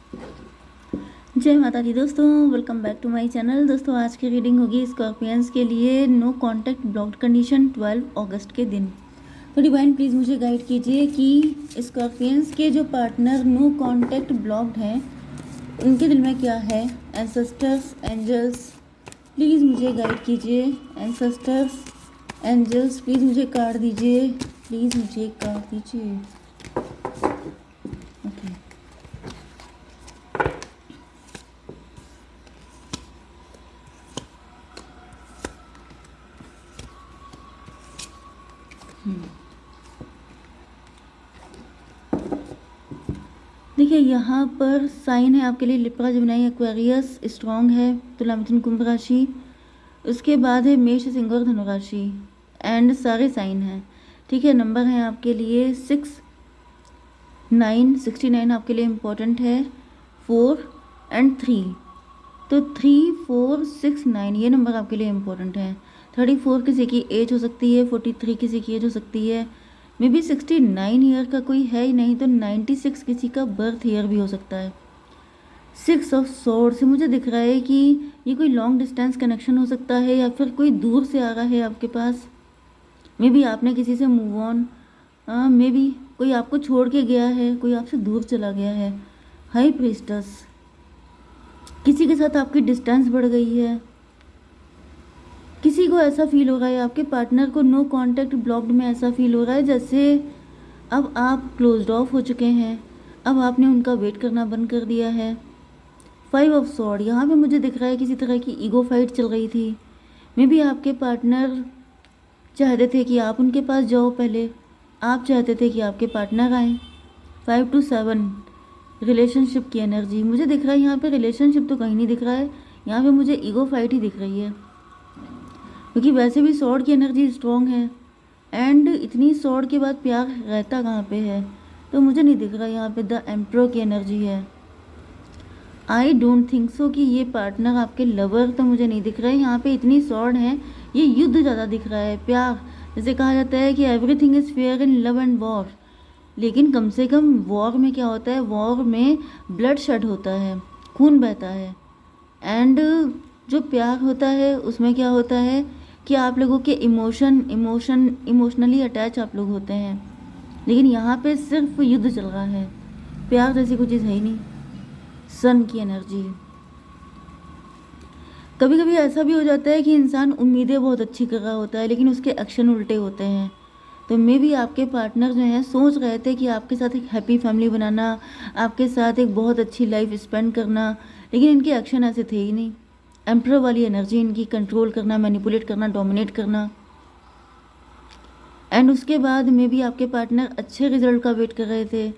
जय माता दी दोस्तों, welcome back to my channel. दोस्तों आज की रीडिंग होगी स्कॉर्पियंस के लिए नो कांटेक्ट ब्लॉक्ड कंडीशन 12 अगस्त के दिन। तो डिवाइन प्लीज़ मुझे गाइड कीजिए कि स्कॉर्पियंस के जो पार्टनर नो कांटेक्ट ब्लॉक्ड हैं उनके दिल में क्या है। एंसेस्टर्स, एंजल्स प्लीज़ मुझे गाइड कीजिए। एंसेस्टर्स, एंजल्स प्लीज़ मुझे कार्ड दीजिए, प्लीज़ मुझे कार्ड दीजिए। ओके देखिए, यहाँ पर साइन है आपके लिए लिब्रा, जेमिनी, एक्वेरियस स्ट्रॉन्ग है, तुला, मिथुन, कुंभ राशि। उसके बाद है मेष, सिंह और धनु राशि एंड सारे साइन हैं। ठीक है, नंबर है आपके लिए 69 आपके लिए इम्पोर्टेंट है, 4 एंड 3। तो 3, 4, 6, 9 ये नंबर आपके लिए इम्पोर्टेंट है। 34 किसी की एज हो सकती है, 43 किसी की एज हो सकती है, मे बी 69 ईयर का कोई है ही नहीं तो 96 किसी का बर्थ ईयर भी हो सकता है। 6 ऑफ स्वॉर्ड से मुझे दिख रहा है कि ये कोई लॉन्ग डिस्टेंस कनेक्शन हो सकता है या फिर कोई दूर से आ रहा है आपके पास। मे बी आपने किसी से मूव ऑन, मे बी कोई आपको छोड़ के गया है, कोई आपसे दूर चला गया है। हाई प्रीस्टस, किसी के साथ आपकी डिस्टेंस बढ़ गई है, किसी को ऐसा फील हो रहा है, आपके पार्टनर को नो कांटेक्ट ब्लॉक्ड में ऐसा फील हो रहा है जैसे अब आप क्लोज्ड ऑफ हो चुके हैं, अब आपने उनका वेट करना बंद कर दिया है। 5 ऑफ स्वॉर्ड, यहाँ पे मुझे दिख रहा है किसी तरह की ईगो फाइट चल रही थी। मे बी आपके पार्टनर चाहते थे कि आप उनके पास जाओ, पहले आप चाहते थे कि आपके पार्टनर आए। 5 to 7 रिलेशनशिप की एनर्जी मुझे दिख रहा है। यहाँ पे रिलेशनशिप तो कहीं नहीं दिख रहा है, यहाँ पे मुझे ईगो फाइट ही दिख रही है, क्योंकि वैसे भी स्वॉर्ड की एनर्जी स्ट्रॉन्ग है एंड इतनी स्वॉर्ड के बाद प्यार रहता कहाँ पे है, तो मुझे नहीं दिख रहा। यहाँ पे द एम्परर की एनर्जी है। आई डोंट थिंक सो कि ये पार्टनर आपके लवर तो मुझे नहीं दिख रहा है। यहाँ पे इतनी स्वॉर्ड है, ये युद्ध ज़्यादा दिख रहा है। प्यार, जैसे कहा जाता है कि everything is fair in love and war, लेकिन कम से कम वॉर में क्या होता है, वॉर में ब्लड शेड होता है, खून बहता है। एंड जो प्यार होता है उसमें क्या होता है कि आप लोगों के इमोशनली अटैच आप लोग होते हैं, लेकिन यहाँ पे सिर्फ युद्ध चल रहा है, प्यार जैसी कोई चीज़ है ही नहीं। सन की एनर्जी, कभी कभी ऐसा भी हो जाता है कि इंसान उम्मीदें बहुत अच्छी कर रहा होता है लेकिन उसके एक्शन उल्टे होते हैं। तो मे भी आपके पार्टनर जो हैं सोच रहे थे कि आपके साथ एक हैप्पी फैमिली बनाना, आपके साथ एक बहुत अच्छी लाइफ स्पेंड करना, लेकिन इनके एक्शन ऐसे थे ही नहीं। एम्परर वाली एनर्जी इनकी, कंट्रोल करना, मैनिपुलेट करना, डोमिनेट करना। एंड उसके बाद में भी आपके पार्टनर अच्छे रिजल्ट का वेट कर रहे थे,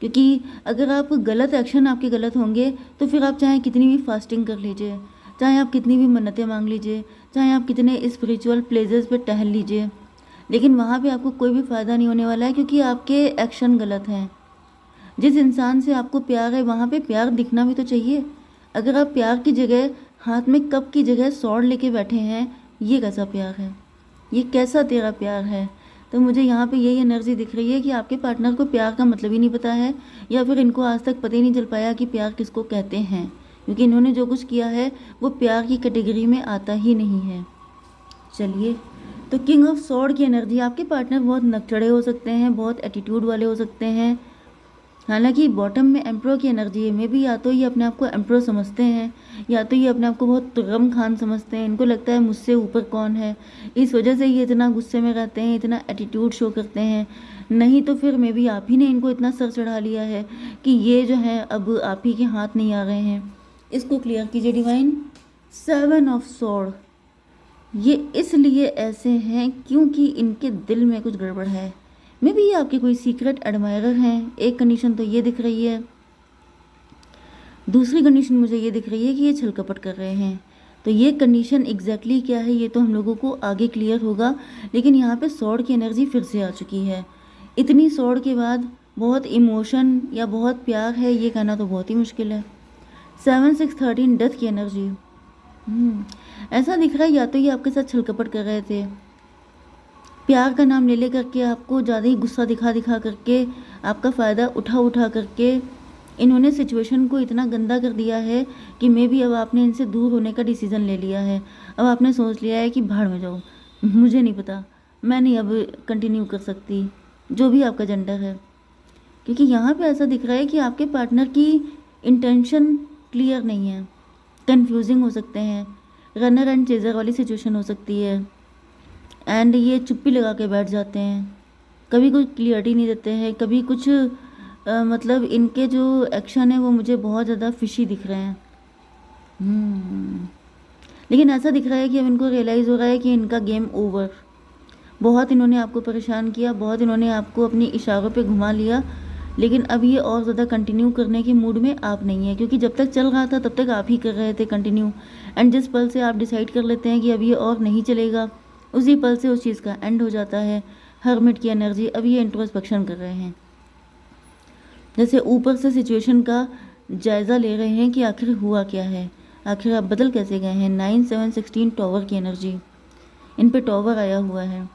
क्योंकि अगर आप गलत एक्शन आपके गलत होंगे तो फिर आप चाहे कितनी भी फास्टिंग कर लीजिए, चाहे आप कितनी भी मन्नतें मांग लीजिए, चाहे आप कितने स्पिरिचुअल प्लेसेस पे टहल लीजिए, लेकिन वहाँ पे आपको कोई भी फ़ायदा नहीं होने वाला है, क्योंकि आपके एक्शन गलत हैं। जिस इंसान से आपको प्यार है वहाँ पे प्यार दिखना भी तो चाहिए। अगर आप प्यार की जगह हाथ में कप की जगह स्वॉर्ड लेके बैठे हैं, ये कैसा प्यार है, ये कैसा तेरा प्यार है। तो मुझे यहाँ पे यही एनर्जी दिख रही है कि आपके पार्टनर को प्यार का मतलब ही नहीं पता है, या फिर इनको आज तक पता ही नहीं चल पाया कि प्यार किसको कहते हैं, क्योंकि इन्होंने जो कुछ किया है वो प्यार की कैटेगरी में आता ही नहीं है। चलिए, तो किंग ऑफ स्वॉर्ड की एनर्जी, आपके पार्टनर बहुत नकचढ़े हो सकते हैं, बहुत एटीट्यूड वाले हो सकते हैं। हालांकि बॉटम में एम्परर की एनर्जी है, मे बी या तो ये अपने आप को एम्परर समझते हैं या तो ये अपने आप को बहुत तुगम खान समझते हैं। इनको लगता है मुझसे ऊपर कौन है, इस वजह से ये इतना गुस्से में रहते हैं, इतना एटीट्यूड शो करते हैं। नहीं तो फिर मे बी आप ही ने इनको इतना सर चढ़ा लिया है कि ये जो है अब आप ही के हाथ नहीं आ रहे हैं। इसको क्लियर कीजिए डिवाइन। 7 ऑफ स्वॉर्ड, ये इसलिए ऐसे हैं क्योंकि इनके दिल में कुछ गड़बड़ है। मे बी ये आपके कोई सीक्रेट एडमायरर हैं। एक कंडीशन तो ये दिख रही है, दूसरी कंडीशन मुझे ये दिख रही है कि ये छल कपट कर रहे हैं। तो ये कंडीशन एग्जैक्टली क्या है ये तो हम लोगों को आगे क्लियर होगा, लेकिन यहाँ पे स्वॉर्ड की एनर्जी फिर से आ चुकी है। इतनी स्वॉर्ड के बाद बहुत इमोशन या बहुत प्यार है ये कहना तो बहुत ही मुश्किल है। 7, 6, 13 डेथ की एनर्जी, ऐसा दिख रहा है या तो ये आपके साथ छल कपट कर रहे थे, प्यार का नाम ले ले करके आपको ज़्यादा ही गुस्सा दिखा दिखा करके, आपका फ़ायदा उठा उठा करके इन्होंने सिचुएशन को इतना गंदा कर दिया है कि मे बी अब आपने इनसे दूर होने का डिसीज़न ले लिया है। अब आपने सोच लिया है कि भाड़ में जाओ, मुझे नहीं पता, मैं नहीं अब कंटिन्यू कर सकती, जो भी आपका जेंडर है। क्योंकि यहाँ पे ऐसा दिख रहा है कि आपके पार्टनर की इंटेंशन क्लियर नहीं है, कंफ्यूजिंग हो सकते हैं, रनर एंड चेजर वाली सिचुएशन हो सकती है, एंड ये चुप्पी लगा के बैठ जाते हैं, कभी कुछ क्लियरिटी नहीं देते हैं, कभी कुछ मतलब इनके जो एक्शन है वो मुझे बहुत ज़्यादा फिशी दिख रहे हैं। लेकिन ऐसा दिख रहा है कि अब इनको रियलाइज़ हो रहा है कि इनका गेम ओवर। बहुत इन्होंने आपको परेशान किया, बहुत इन्होंने आपको अपनी इशारों पे घुमा लिया, लेकिन अब ये और ज़्यादा कंटिन्यू करने के मूड में आप नहीं है, क्योंकि जब तक चल रहा था तब तक आप ही कर रहे थे कंटिन्यू, एंड जिस पल से आप डिसाइड कर लेते हैं कि अब ये और नहीं चलेगा, उसी पल से उस चीज़ का एंड हो जाता है। हर्मिट की एनर्जी, अब ये इंट्रोस्पेक्शन कर रहे हैं, जैसे ऊपर से सिचुएशन का जायज़ा ले रहे हैं कि आखिर हुआ क्या है, आखिर आप बदल कैसे गए हैं। 9 7 16 टॉवर की एनर्जी, इन पे टॉवर आया हुआ है,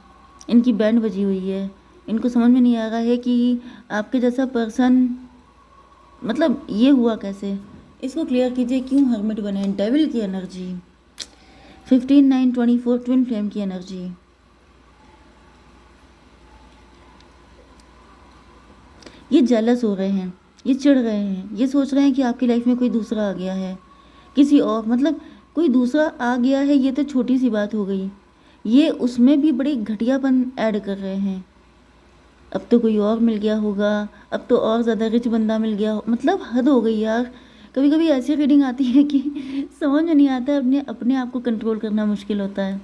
इनकी बैंड बजी हुई है, इनको समझ में नहीं आ रहा है कि आपके जैसा पर्सन मतलब ये हुआ कैसे, इसको क्लियर कीजिए, क्यों हर्मिट बने हैं। डेविल की एनर्जी, 15 9 24 ट्विन फ्लेम की एनर्जी, ये जेलस हो रहे हैं, ये चिढ़ रहे हैं, ये सोच रहे हैं कि आपकी लाइफ में कोई दूसरा आ गया है, किसी और मतलब कोई दूसरा आ गया है, ये तो छोटी सी बात हो गई, ये उसमें भी बड़ी घटियापन ऐड कर रहे हैं। अब तो कोई और मिल गया होगा, अब तो और ज़्यादा रिच बंदा मिल गया, मतलब हद हो गई यार। कभी कभी ऐसी रीडिंग आती है कि समझ में नहीं आता है, अपने अपने आप को कंट्रोल करना मुश्किल होता है।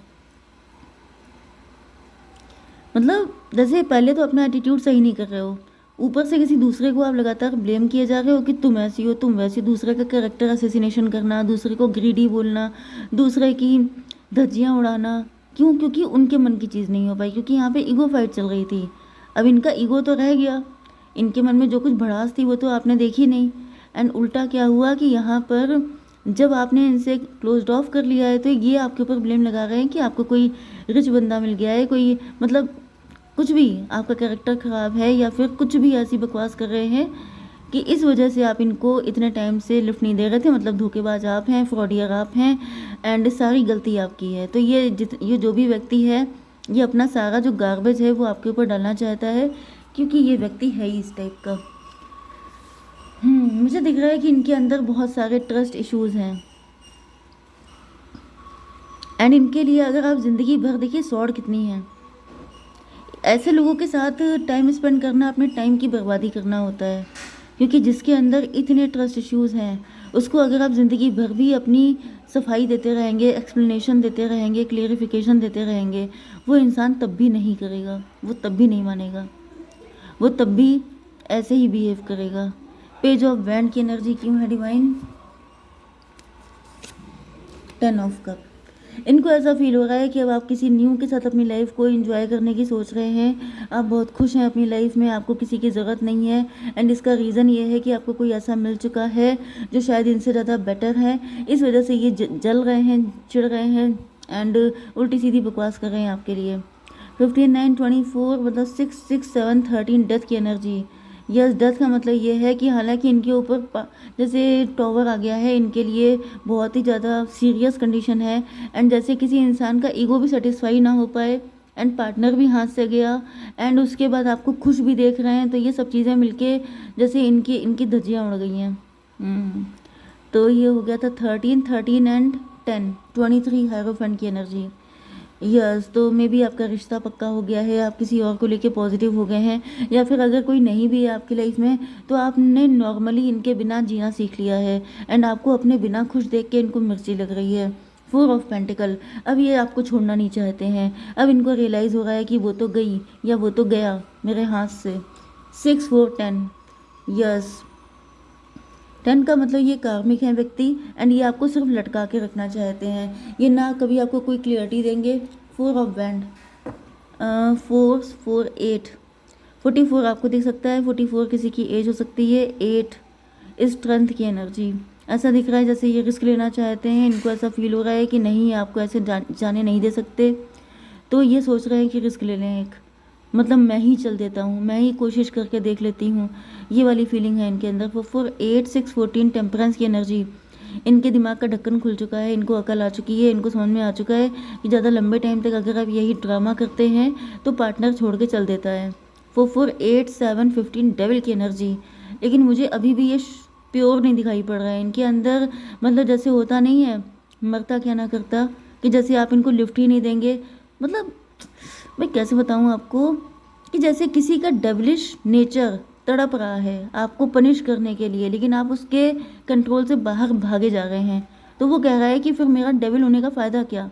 मतलब जैसे पहले तो अपना एटीट्यूड सही नहीं कर रहे हो, ऊपर से किसी दूसरे को आप लगातार ब्लेम किए जा रहे हो कि तुम ऐसी हो, तुम वैसी, दूसरे का कैरेक्टर असैसिनेशन करना, दूसरे को ग्रीडी बोलना, दूसरे की धज्जियाँ उड़ाना। क्यों? क्योंकि उनके मन की चीज़ नहीं हो पाई, क्योंकि यहाँ पे ईगो फाइट चल रही थी। अब इनका ईगो तो रह गया, इनके मन में जो कुछ भड़ास थी वो तो आपने देखी नहीं, एंड उल्टा क्या हुआ कि यहाँ पर जब आपने इनसे क्लोज्ड ऑफ कर लिया है तो ये आपके ऊपर ब्लेम लगा रहे हैं कि आपको कोई रिच बंदा मिल गया है, कोई मतलब कुछ भी, आपका कैरेक्टर ख़राब है या फिर कुछ भी ऐसी बकवास कर रहे हैं कि इस वजह से आप इनको इतने टाइम से लिफ्ट नहीं दे रहे थे। मतलब धोखेबाज आप हैं, फ्रॉडियर आप हैं, एंड सारी गलती आपकी है। तो ये जो भी व्यक्ति है, ये अपना सारा जो गार्बेज है वो आपके ऊपर डालना चाहता है, क्योंकि ये व्यक्ति है ही इस टाइप का। मुझे दिख रहा है कि इनके अंदर बहुत सारे ट्रस्ट इश्यूज़ हैं, एंड इनके लिए अगर आप ज़िंदगी भर देखिए सौड़ कितनी है, ऐसे लोगों के साथ टाइम स्पेंड करना अपने टाइम की बर्बादी करना होता है, क्योंकि जिसके अंदर इतने ट्रस्ट इश्यूज़ हैं उसको अगर आप ज़िंदगी भर भी अपनी सफाई देते रहेंगे, एक्सप्लेनेशन देते रहेंगे, क्लियरिफिकेशन देते रहेंगे, वो इंसान तब भी नहीं करेगा, वो तब भी नहीं मानेगा, वो तब भी ऐसे ही बिहेव करेगा। पेज ऑफ वैंड की एनर्जी क्यों है डिवाइन? 10 ऑफ कप, इनको ऐसा फील हो रहा है कि अब आप किसी न्यू के साथ अपनी लाइफ को एंजॉय करने की सोच रहे हैं, आप बहुत खुश हैं अपनी लाइफ में, आपको किसी की ज़रूरत नहीं है, एंड इसका रीज़न ये है कि आपको कोई ऐसा मिल चुका है जो शायद इनसे ज़्यादा बेटर है। इस वजह से ये जल रहे हैं, चिढ़ रहे हैं, एंड उल्टी सीधी बकवास कर रहे हैं आपके लिए। 15 9 24 मतलब 6 6 7 13 डेथ की एनर्जी। यस, डेथ का मतलब ये है कि हालांकि इनके ऊपर जैसे टॉवर आ गया है, इनके लिए बहुत ही ज़्यादा सीरियस कंडीशन है, एंड जैसे किसी इंसान का ईगो भी सेटिस्फाई ना हो पाए, एंड पार्टनर भी हाथ से गया, एंड उसके बाद आपको खुश भी देख रहे हैं, तो ये सब चीज़ें मिलके जैसे इनकी इनकी धज्जियाँ उड़ गई हैं। तो ये हो गया था 13 एंड 10 23 हायरोफेंट की एनर्जी। यस, तो मे बी आपका रिश्ता पक्का हो गया है, आप किसी और को लेके पॉजिटिव हो गए हैं, या फिर अगर कोई नहीं भी है आपकी लाइफ में तो आपने नॉर्मली इनके बिना जीना सीख लिया है, एंड आपको अपने बिना खुश देख के इनको मिर्ची लग रही है। 4 ऑफ पेंटिकल, अब ये आपको छोड़ना नहीं चाहते हैं, अब इनको रियलाइज़ हो रहा है कि वो तो गई या वो तो गया मेरे हाथ से। 6 4 10, यस, 10 का मतलब ये कार्मिक है व्यक्ति, एंड ये आपको सिर्फ लटका के रखना चाहते हैं, ये ना कभी आपको कोई क्लियरिटी देंगे। 4 ऑफ बैंड, 4 4 8 44 आपको दिख सकता है, 44 किसी की एज हो सकती है। 8 स्ट्रेंथ की एनर्जी, ऐसा दिख रहा है जैसे ये रिस्क लेना चाहते हैं, इनको ऐसा फील हो रहा है कि नहीं आपको ऐसे जाने नहीं दे सकते, तो ये सोच रहे हैं कि रिस्क ले लें एक, मतलब मैं ही चल देता हूँ, मैं ही कोशिश करके देख लेती हूँ, ये वाली फीलिंग है इनके अंदर। 4 8 6 14 टेम्परेंस की एनर्जी, इनके दिमाग का ढक्कन खुल चुका है, इनको अकल आ चुकी है, इनको समझ में आ चुका है कि ज़्यादा लंबे टाइम तक अगर आप यही ड्रामा करते हैं तो पार्टनर छोड़ के चल देता है। 4 8 7 15 डेविल की एनर्जी, लेकिन मुझे अभी भी ये प्योर नहीं दिखाई पड़ रहा है इनके अंदर। मतलब जैसे होता नहीं है, मरता क्या ना करता, कि जैसे आप इनको लिफ्ट ही नहीं देंगे। मतलब मैं कैसे बताऊँ आपको, कि जैसे किसी का डेविलिश नेचर तड़प रहा है आपको पनिश करने के लिए, लेकिन आप उसके कंट्रोल से बाहर भागे जा रहे हैं। तो वो कह रहा है कि फिर मेरा डेविल होने का फ़ायदा क्या,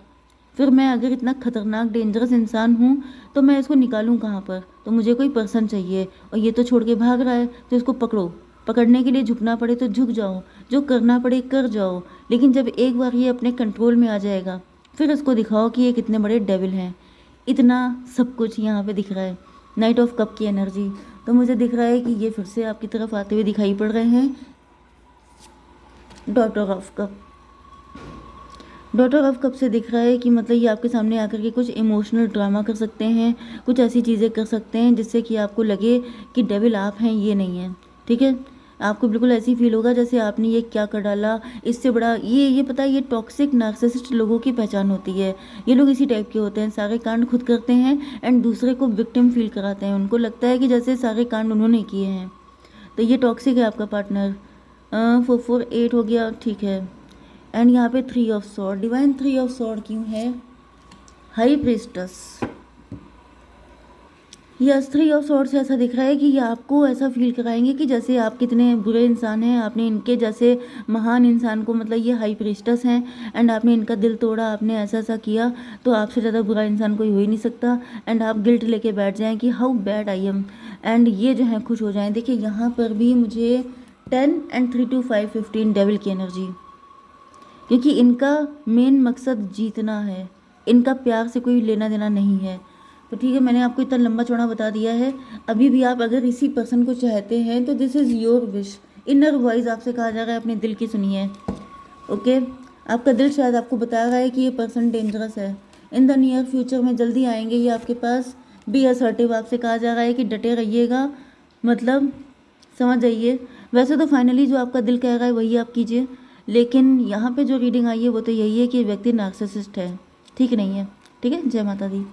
फिर मैं अगर इतना खतरनाक डेंजरस इंसान हूँ तो मैं इसको निकालूँ कहाँ पर, तो मुझे कोई पर्सन चाहिए, और ये तो छोड़ के भाग रहा है, तो इसको पकड़ो। पकड़ने के लिए झुकना पड़े तो झुक जाओ, जो करना पड़े कर जाओ, लेकिन जब एक बार ये अपने कंट्रोल में आ जाएगा फिर इसको दिखाओ कि ये कितने बड़े डेविल हैं। इतना सब कुछ यहाँ पे दिख रहा है। नाइट ऑफ कप की एनर्जी, तो मुझे दिख रहा है कि ये फिर से आपकी तरफ आते हुए दिखाई पड़ रहे हैं। Daughter of cup, daughter of cup से दिख रहा है कि मतलब ये आपके सामने आकर के कुछ इमोशनल ड्रामा कर सकते हैं, कुछ ऐसी चीज़ें कर सकते हैं जिससे कि आपको लगे कि डेविल आप हैं, ये नहीं है। ठीक है, आपको बिल्कुल ऐसी फील होगा जैसे आपने ये क्या कर डाला, इससे बड़ा ये पता है, ये टॉक्सिक नार्सिसिस्ट लोगों की पहचान होती है। ये लोग इसी टाइप के होते हैं, सारे कांड खुद करते हैं एंड दूसरे को विक्टिम फील कराते हैं। उनको लगता है कि जैसे सारे कांड उन्होंने किए हैं। तो ये टॉक्सिक है आपका पार्टनर। 4 4 8 हो गया, ठीक है। एंड यहाँ पे 3 of sword, divine 3 of sword क्यों है? हाई प्रीस्टस, यस 3 ऑफ सॉर्ड से ऐसा दिख रहा है कि ये आपको ऐसा फील कराएंगे कि जैसे आप कितने बुरे इंसान हैं, आपने इनके जैसे महान इंसान को, मतलब ये हाई प्रीस्टस हैं एंड आपने इनका दिल तोड़ा, आपने ऐसा ऐसा किया, तो आपसे ज़्यादा बुरा इंसान कोई हो ही नहीं सकता। एंड आप गिल्ट लेके बैठ जाएं कि how bad I am, and ये जो है खुश हो जाएं। देखिए यहाँ पर भी मुझे 10 एंड 3 to 5 15 डेविल की एनर्जी, क्योंकि इनका मेन मकसद जीतना है, इनका प्यार से कोई लेना देना नहीं है। तो ठीक है, मैंने आपको इतना लंबा चौड़ा बता दिया है। अभी भी आप अगर इसी पर्सन को चाहते हैं तो this is your wish. Inner voice आपसे कहा जा रहा है अपने दिल की सुनिए। ओके, आपका दिल शायद आपको बता रहा है कि ये पर्सन डेंजरस है, इन द नियर फ्यूचर में जल्दी आएंगे ये आपके पास। बी असर्टिव आपसे कहा जा रहा है कि डटे रहिएगा, मतलब समझ जाइए। वैसे तो फाइनली जो आपका दिल कह रहा है वही आप कीजिए, लेकिन यहाँ पे जो रीडिंग आई है वो तो यही है कि व्यक्ति नार्सिसिस्ट है, ठीक नहीं है। ठीक है, जय माता दी।